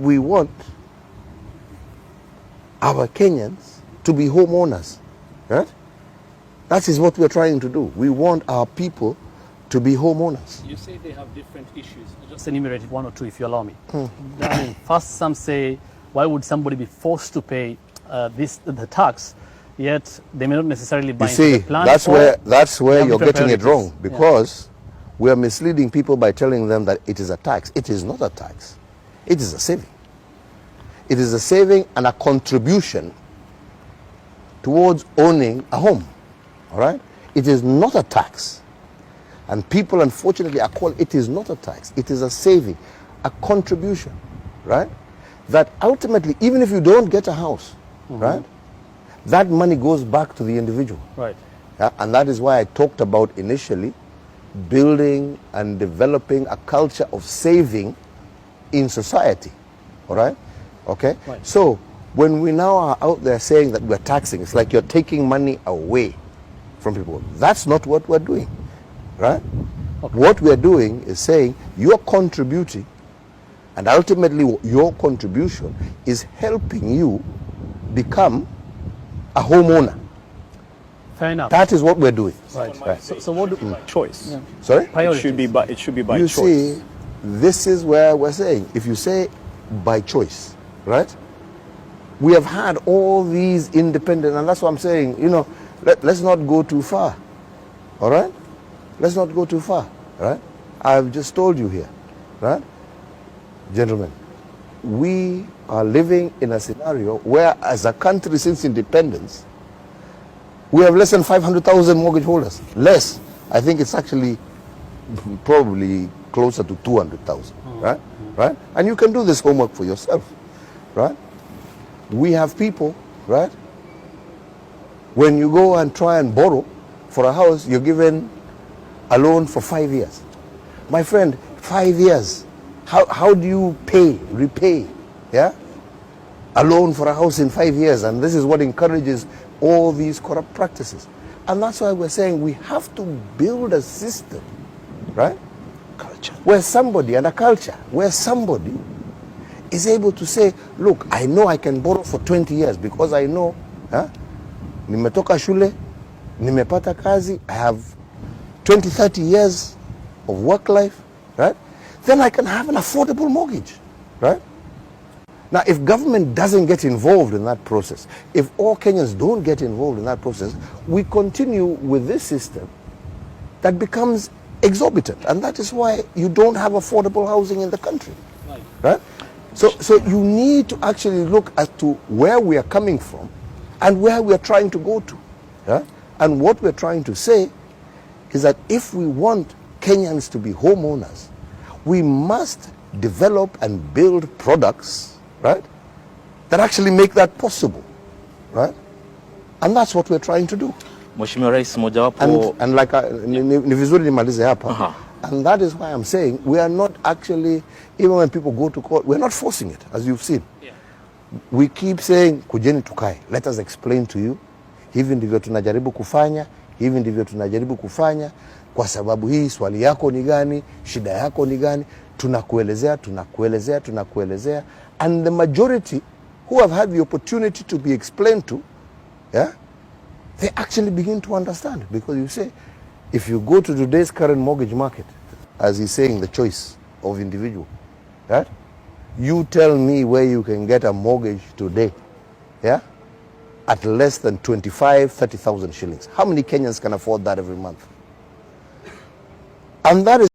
we want our Kenyans to be homeowners, right? That is what we're trying to do. We want our people to be homeowners. You say they have different issues. I'll just enumerate one or two if you allow me. I mean, first, some say, why would somebody be forced to pay the tax, yet they may not necessarily buy into the plan? That's where you're getting it wrong, because we are misleading people by telling them that it is a tax. It is not a tax. It is a saving. It is a saving and a contribution towards owning a home. All right? It is not a tax. And people, unfortunately, are called, it is not a tax. It is a saving, a contribution, right? That ultimately, even if you don't get a house, right, that money goes back to the individual. Right. Yeah? And that is why I talked about initially building and developing a culture of saving in society. All right? Okay? Right. So when we now are out there saying that we're taxing, it's like you're taking money away from people. That's not what we're doing, right? Okay. What we're doing is saying you're contributing, and ultimately your contribution is helping you become a homeowner. Fair enough. That is what we're doing. Right. Right. So what do choice? Yeah. Sorry? It should be by you choice. See, this is where we're saying, if you say by choice, right? We have had all these independent, and that's what I'm saying, you know, let's not go too far. All right? Let's not go too far. Right? I've just told you here, right? Gentlemen, we are living in a scenario where, as a country since independence, we have less than 500,000 mortgage holders. Less. I think it's actually probably closer to 200,000, right? Right? And you can do this homework for yourself, right? We have people, right? When you go and try and borrow for a house, you're given a loan for 5 years. My friend, 5 years. How do you repay, yeah? A loan for a house in 5 years? And this is what encourages all these corrupt practices. And that's why we're saying we have to build a system, right? Culture. Where somebody, and a culture, where somebody is able to say, look, I know I can borrow for 20 years because I know, nimetoka shule, nimepata kazi, I have 20, 30 years of work life, right? Then I can have an affordable mortgage, right? Now, if government doesn't get involved in that process, if all Kenyans don't get involved in that process, we continue with this system that becomes exorbitant. And that is why you don't have affordable housing in the country, right? So you need to actually look as to where we are coming from and where we are trying to go to. Yeah? And what we're trying to say is that if we want Kenyans to be homeowners, we must develop and build products, right, that actually make that possible, right? And that's what we're trying to do. Mheshimiwa Rais, mojawapo and like ni vizuri nimalize hapa. And that is why I'm saying we are not actually, even when people go to court, we're not forcing it, as you've seen. Yeah. We keep saying, kujeni tukae, let us explain to you, hivi ndivyo tunajaribu kufanya, hivi ndivyo tunajaribu kufanya, kwa sababu hii swali yako ni gani, shida yako ni gani, tunakuelezea. And the majority who have had the opportunity to be explained to, yeah, they actually begin to understand. Because you say, if you go to today's current mortgage market, as he's saying, the choice of individual, right? You tell me where you can get a mortgage today, yeah, at less than 30,000 shillings. How many Kenyans can afford that every month? And that is